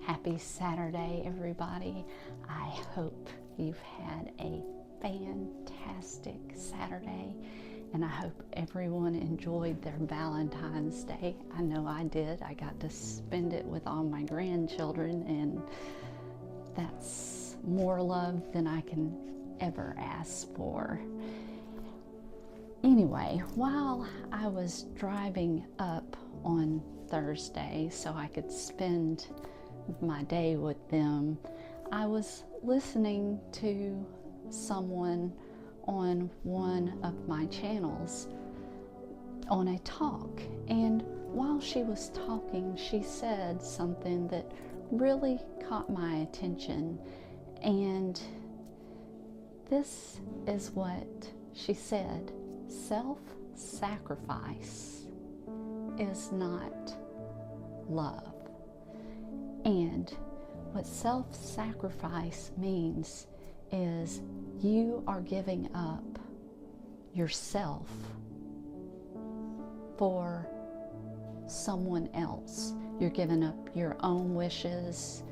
Happy Saturday, everybody. I hope you've had a fantastic Saturday, and I hope everyone enjoyed their Valentine's Day. I know I did. I got to spend it with all my grandchildren, and that's more love than I can ever ask for. Anyway, while I was driving up on Thursday so I could spend my day with them, I was listening to someone on one of my channels on a talk, and while she was talking, she said something that really caught my attention, and this is what she said: self-sacrifice is not love. And what self-sacrifice means is you are giving up yourself for someone else. You're giving up your own wishes,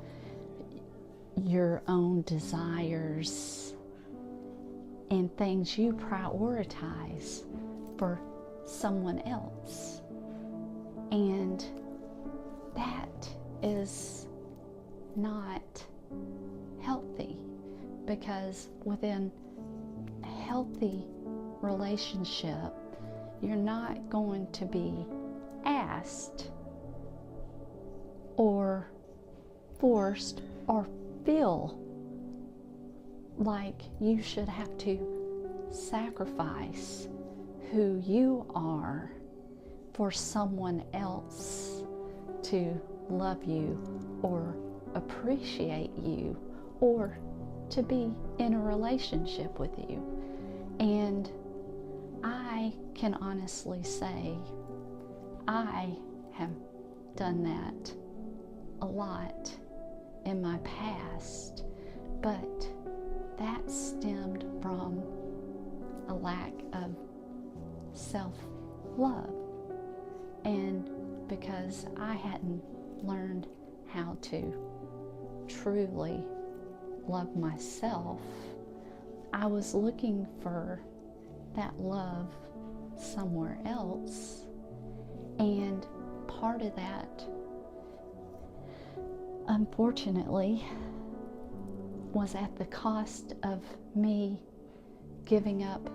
your own desires, and things you prioritize for someone else. And that is not healthy, because within a healthy relationship, you're not going to be asked or forced or feel like you should have to sacrifice who you are for someone else to love you or appreciate you or to be in a relationship with you. And I can honestly say I have done that a lot in my past, but that stemmed from a lack of self-love, and because I hadn't learned how to truly love myself, I was looking for that love somewhere else, and part of that, unfortunately, was at the cost of me giving up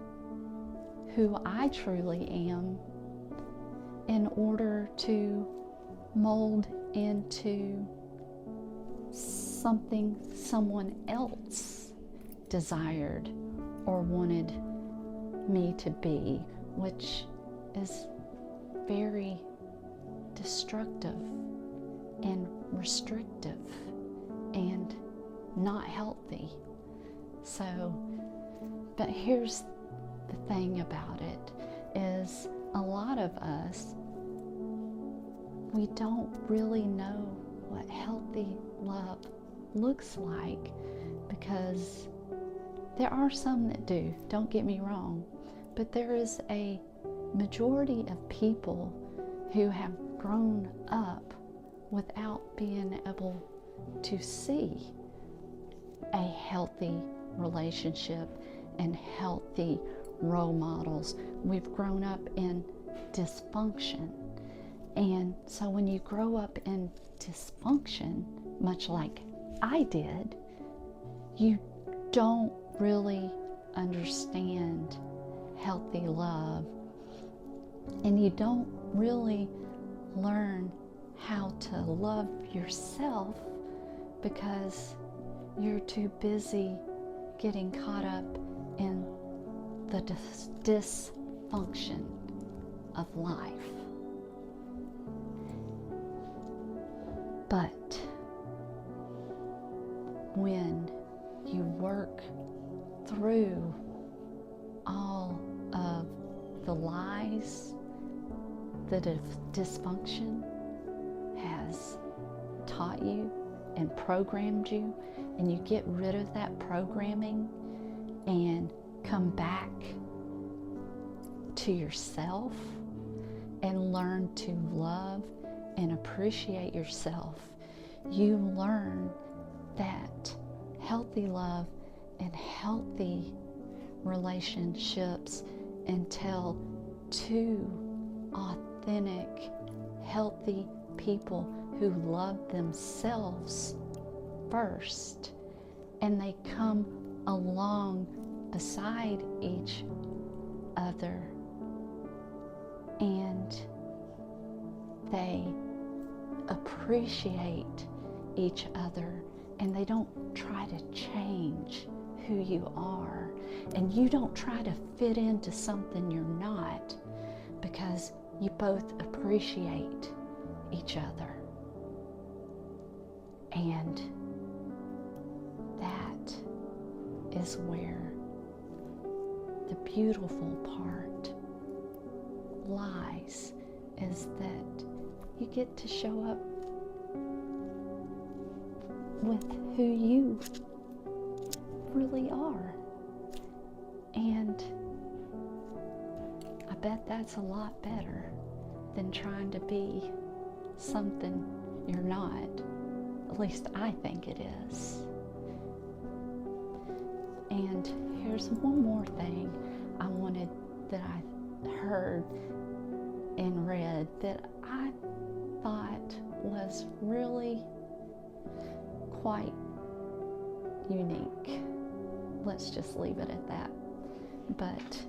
who I truly am in order to mold into something someone else desired or wanted me to be, which is very destructive and restrictive and not healthy. So, but here's the thing about it, is a lot of us, we don't really know what healthy love looks like, because there are some that do, don't get me wrong, but there is a majority of people who have grown up without being able to see a healthy relationship and healthy role models. We've grown up in dysfunction. And so when you grow up in dysfunction, much like I did, you don't really understand healthy love, and you don't really learn how to love yourself because you're too busy getting caught up in the dysfunction of life. But when you work through all of the lies that dysfunction has taught you and programmed you, and you get rid of that programming and come back to yourself and learn to love and appreciate yourself, you learn that healthy love and healthy relationships entail two authentic, healthy people who love themselves first, and they come along beside each other, and they appreciate each other, and they don't try to change who you are, and you don't try to fit into something you're not, because you both appreciate each other. And that is where the beautiful part lies, is that you get to show up with who you really are. And I bet that's a lot better than trying to be something you're not. At least I think it is. And here's one more thing that I heard and read that I thought was really quite unique. Let's just leave it at that. But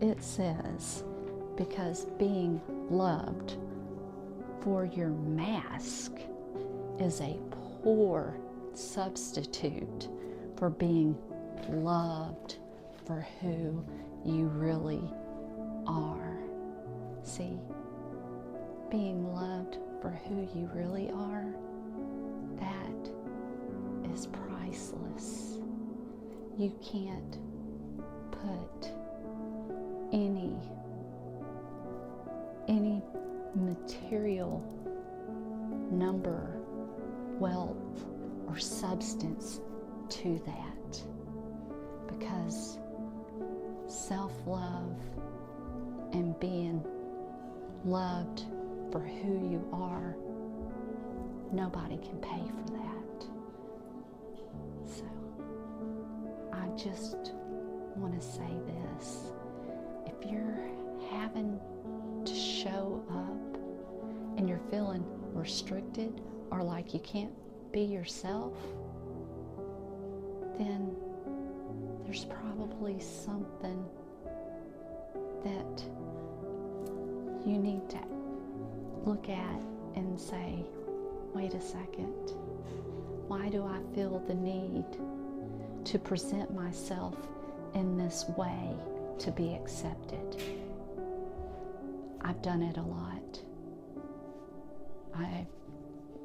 it says, because being loved for your mask is a poor substitute for being loved for who you really are. See, being loved for who you really are, that is priceless. You can't put any material number, wealth, or substance to that, because self-love and being loved for who you are, nobody can pay for that. So I just want to say this: if you're having to show up and you're feeling restricted or like you can't be yourself, then there's probably something that you need to look at and say, wait a second, why do I feel the need to present myself in this way to be accepted? I've done it a lot.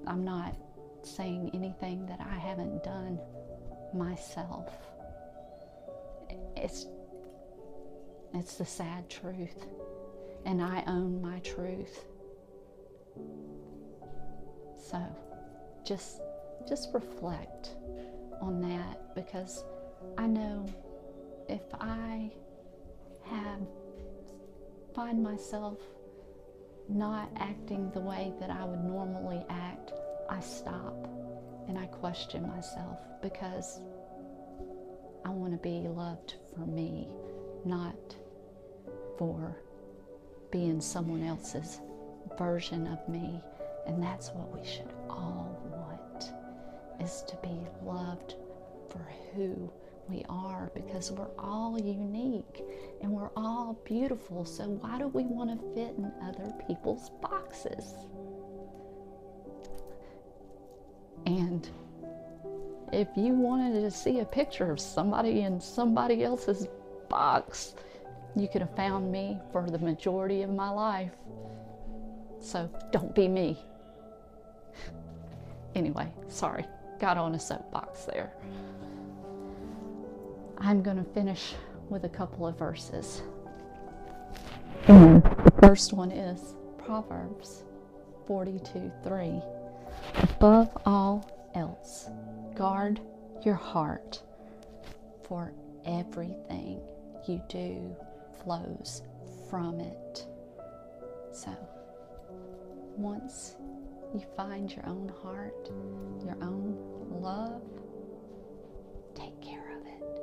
I'm not saying anything that I haven't done myself. It's the sad truth, and I own my truth. So just reflect on that, because I know if I find myself not acting the way that I would normally act, I stop and I question myself, because I want to be loved for me, not for being someone else's version of me. And that's what we should all want, is to be loved for who we are, because we're all unique and we're all beautiful. So why do we want to fit in other people's boxes? And if you wanted to see a picture of somebody in somebody else's box, you could have found me for the majority of my life. So don't be me. Anyway, sorry, got on a soapbox there. I'm going to finish with a couple of verses. And the first one is Proverbs 42:3. Above all else, guard your heart, for everything you do flows from it. So, once you find your own heart, your own love, take care of it.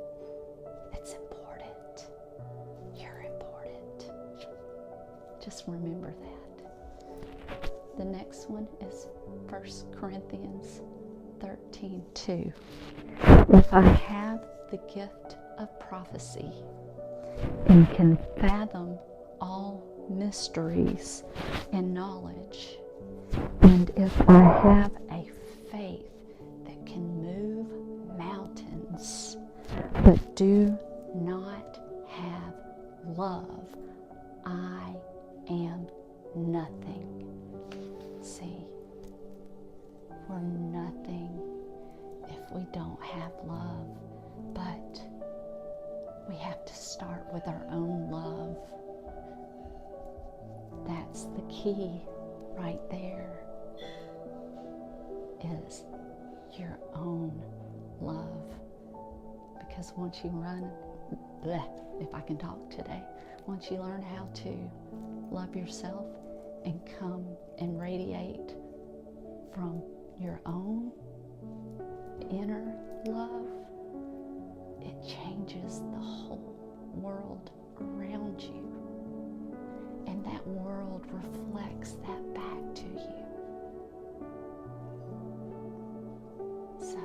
It's important. You're important. Just remember that. The next one is 1 Corinthians 13:2. If I have the gift of prophecy and can fathom all mysteries and knowledge, and if I have a faith that can move mountains, but do not have love, I am nothing. See, we're nothing if we don't have love, but we have to start with our own love. That's the key right there, is your own love. Because once you if I can talk today, once you learn how to love yourself and come and radiate from your own inner love, it changes the whole world around you. And that world reflects that back to you. So,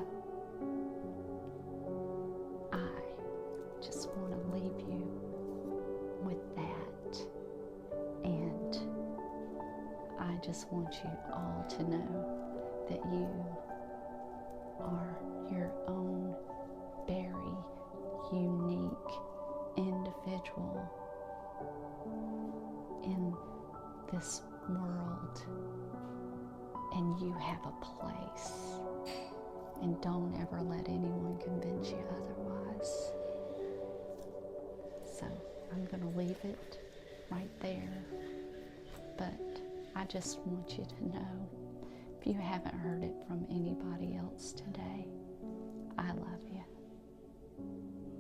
I just want to leave you with that. And I just want you all to know that you are your own very unique individual in this world, and you have a place, and don't ever let anyone convince you otherwise. So I'm going to leave it right there, but I just want you to know, if you haven't heard it from anybody else today, I love you.